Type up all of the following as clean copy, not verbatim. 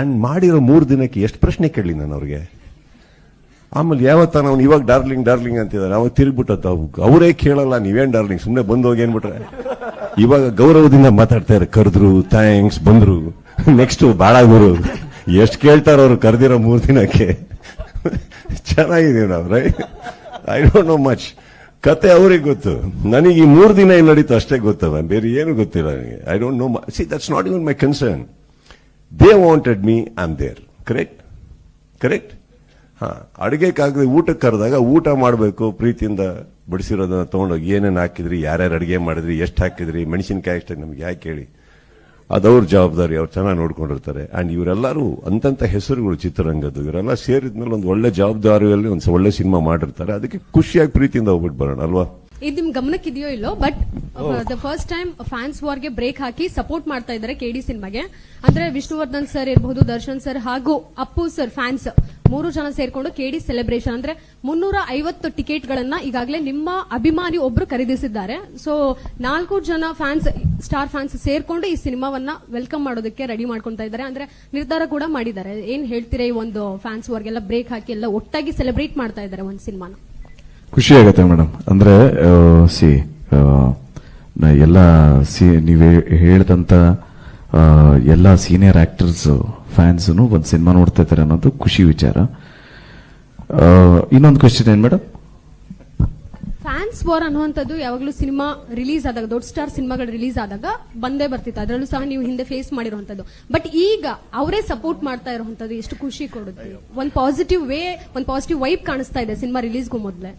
And ಮಾಡಿರೋ 3 ದಿನಕ್ಕೆ ಎಷ್ಟು ಪ್ರಶ್ನೆ ಕೇಳಲಿ ನಾನು ಅವ್ರಿಗೆ. ಆಮೇಲೆ ಯಾವತ್ತ ನಾವು ಇವಾಗ ಡಾರ್ಲಿಂಗ್ ಡಾರ್ಲಿಂಗ್ ಅಂತಿದ್ದಾರೆ, ಅವಾಗ ತಿರುಗ್ಬಿಟ್ಟತ್ತ ಅವರೇ ಕೇಳಲ್ಲ, ನೀವೇನ್ ಡಾರ್ಲಿಂಗ್ ಸುಮ್ಮನೆ ಬಂದು ಹೋಗಿ ಏನ್ಬಿಟ್ರೆ. ಇವಾಗ ಗೌರವದಿಂದ ಮಾತಾಡ್ತಾರೆ, ಕರೆದ್ರು ಥ್ಯಾಂಕ್ಸ್ ಬಂದ್ರು, ನೆಕ್ಸ್ಟ್ ಬಾಳ ಗುರು ಎಷ್ಟು ಕೇಳ್ತಾರ ಅವ್ರು ಕರೆದಿರೋ 3 ದಿನಕ್ಕೆ. ಚೆನ್ನಾಗಿದೀವಿ ನಾವು, right? I don't know much. ಕತೆ ಅವ್ರಿಗೆ ಗೊತ್ತು, ನನಗೆ ಈ 3 ದಿನ ಇಲ್ಲಿ ನಡೀತು ಅಷ್ಟೇ ಗೊತ್ತವ, ಬೇರೆ ಏನು ಗೊತ್ತಿಲ್ಲ ನನಗೆ. I don't know. See, that's not even my concern. They wanted me, I am there. Correct correct. ಹಾ, ಅಡುಗೆಕ್ಕಾಗದೆ ಊಟಕ್ಕೆ ಕರೆದಾಗ ಊಟ ಮಾಡಬೇಕು, ಪ್ರೀತಿಯಿಂದ ಬಡಿಸಿರೋದನ್ನ ತಗೊಂಡೋಗಿ ಏನೇನು ಹಾಕಿದ್ರಿ, ಯಾರ್ಯಾರು ಅಡುಗೆ ಮಾಡಿದ್ರಿ, ಎಷ್ಟು ಹಾಕಿದ್ರಿ, ಮೆಣಸಿನಕಾಯಿ ಅಷ್ಟೇ ನಮ್ಗೆ ಯಾಕೆ ಹೇಳಿ, ಅದವ್ರ ಜವಾಬ್ದಾರಿ, ಅವ್ರು ಚೆನ್ನಾಗಿ ನೋಡ್ಕೊಂಡಿರ್ತಾರೆ. ಅಂಡ್ ಇವರೆಲ್ಲರೂ ಅಂತಂತ ಹೆಸರುಗಳು ಚಿತ್ರರಂಗದ್ದು, ಇವರೆಲ್ಲ ಸೇರಿದ್ಮೇಲೆ ಒಂದು ಒಳ್ಳೆ ಜವಾಬ್ದಾರಿಯಲ್ಲಿ ಒಂದು ಒಳ್ಳೆ ಸಿನಿಮಾ ಮಾಡಿರ್ತಾರೆ. ಅದಕ್ಕೆ ಖುಷಿಯಾಗಿ ಪ್ರೀತಿಯಿಂದ ಹೋಗ್ಬಿಟ್ಟು ಬರೋಣ ಅಲ್ವಾ? ಇದು ನಿಮ್ ಗಮನಕ್ಕಿದೆಯೋ ಇಲ್ಲೋ, but the first time fans ವಾರ್ಗೆ ಬ್ರೇಕ್ ಹಾಕಿ ಸಪೋರ್ಟ್ ಮಾಡ್ತಾ ಇದ್ದಾರೆ ಕೆಡಿ ಸಿನಿಮಾಗೆ. ಅಂದ್ರೆ ವಿಷ್ಣುವರ್ಧನ್ ಸರ್ ಇರಬಹುದು, ದರ್ಶನ್ ಸರ್ ಹಾಗೂ ಅಪ್ಪು ಸರ್ ಫ್ಯಾನ್ಸ್ 3 ಜನ ಸೇರ್ಕೊಂಡು ಕೆಡಿ ಸೆಲೆಬ್ರೇಷನ್ ಅಂದ್ರೆ 350 ಟಿಕೆಟ್ ಗಳನ್ನ ಈಗಾಗಲೇ ನಿಮ್ಮ ಅಭಿಮಾನಿ ಒಬ್ರು ಖರೀದಿಸಿದ್ದಾರೆ. ಸೊ 4 ಜನ ಫ್ಯಾನ್ಸ್, ಸ್ಟಾರ್ ಫ್ಯಾನ್ಸ್ ಸೇರ್ಕೊಂಡು ಈ ಸಿನಿಮಾವನ್ನ ವೆಲ್ಕಮ್ ಮಾಡೋದಕ್ಕೆ ರೆಡಿ ಮಾಡ್ಕೊಂತಾ ಇದ್ದಾರೆ, ಅಂದ್ರೆ ನಿರ್ಧಾರ ಕೂಡ ಮಾಡಿದ್ದಾರೆ. ಏನ್ ಹೇಳ್ತೀರಾ ಈ ಒಂದು ಫ್ಯಾನ್ಸ್ ವಾರ್ಗೆಲ್ಲ ಬ್ರೇಕ್ ಹಾಕಿ ಎಲ್ಲ ಒಟ್ಟಾಗಿ ಸೆಲೆಬ್ರೇಟ್ ಮಾಡ್ತಾ ಇದ್ದಾರೆ ಒಂದು ಸಿನಿಮಾನ? ಖುಷಿ ಆಗತ್ತೆ ಮೇಡಮ್. ಅಂದ್ರೆ ಎಲ್ಲ ನೀವೇ ಹೇಳಿದಂತ ಎಲ್ಲ ಸೀನಿಯರ್ ಆಕ್ಟರ್ಸ್ ಫ್ಯಾನ್ಸ್ ಒಂದು ಸಿನಿಮಾ ನೋಡ್ತಾ ಇದ್ದಾರೆ ಅನ್ನೋದು ಖುಷಿ ವಿಚಾರ. ಇನ್ನೊಂದು ಕ್ವೆಶ್ಚನ್ ಏನ್ ಮೇಡಮ್? ಫ್ಯಾನ್ಸ್ ವಾರ್ ಅನ್ನುವಂಥದ್ದು ಯಾವಾಗಲೂ ಸಿನಿಮಾ ರಿಲೀಸ್ ಆದಾಗ, ದೊಡ್ಡ ಸ್ಟಾರ್ ಸಿನಿಮಾಗಳು ರಿಲೀಸ್ ಆದಾಗ ಬಂದೇ ಬರ್ತಿತ್ತು, ಅದರಲ್ಲೂ ಸಹ ನೀವು ಹಿಂದೆ ಫೇಸ್ ಮಾಡಿರುವಂತದ್ದು. ಬಟ್ ಈಗ ಅವರೇ ಸಪೋರ್ಟ್ ಮಾಡ್ತಾ ಇರುವಂತದ್ದು ಎಷ್ಟು ಖುಷಿ ಕೊಡುತ್ತೆ. ಒಂದು ಪಾಸಿಟಿವ್ ವೇ, ಒಂದು ಪಾಸಿಟಿವ್ ವೈಬ್ ಕಾಣಿಸ್ತಾ ಇದೆ ಸಿನಿಮಾ ರಿಲೀಸ್ಗೂ ಮೊದಲೇ.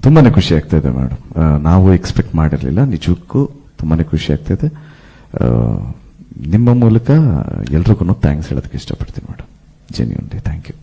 ತುಂಬಾನೇ ಖುಷಿ ಆಗ್ತಾ ಇದೆ ಮೇಡಮ್. ನಾವು ಎಕ್ಸ್ಪೆಕ್ಟ್ ಮಾಡಿರ್ಲಿಲ್ಲ, ನಿಜಕ್ಕೂ ತುಂಬಾನೇ ಖುಷಿ ಆಗ್ತಾ ಇದೆ. ನಿಮ್ಮ ಮೂಲಕ ಎಲ್ರಿಗೂ ಥ್ಯಾಂಕ್ಸ್ ಹೇಳೋದಕ್ಕೆ ಇಷ್ಟಪಡ್ತೀನಿ ಮೇಡಮ್. Genuinely thank you.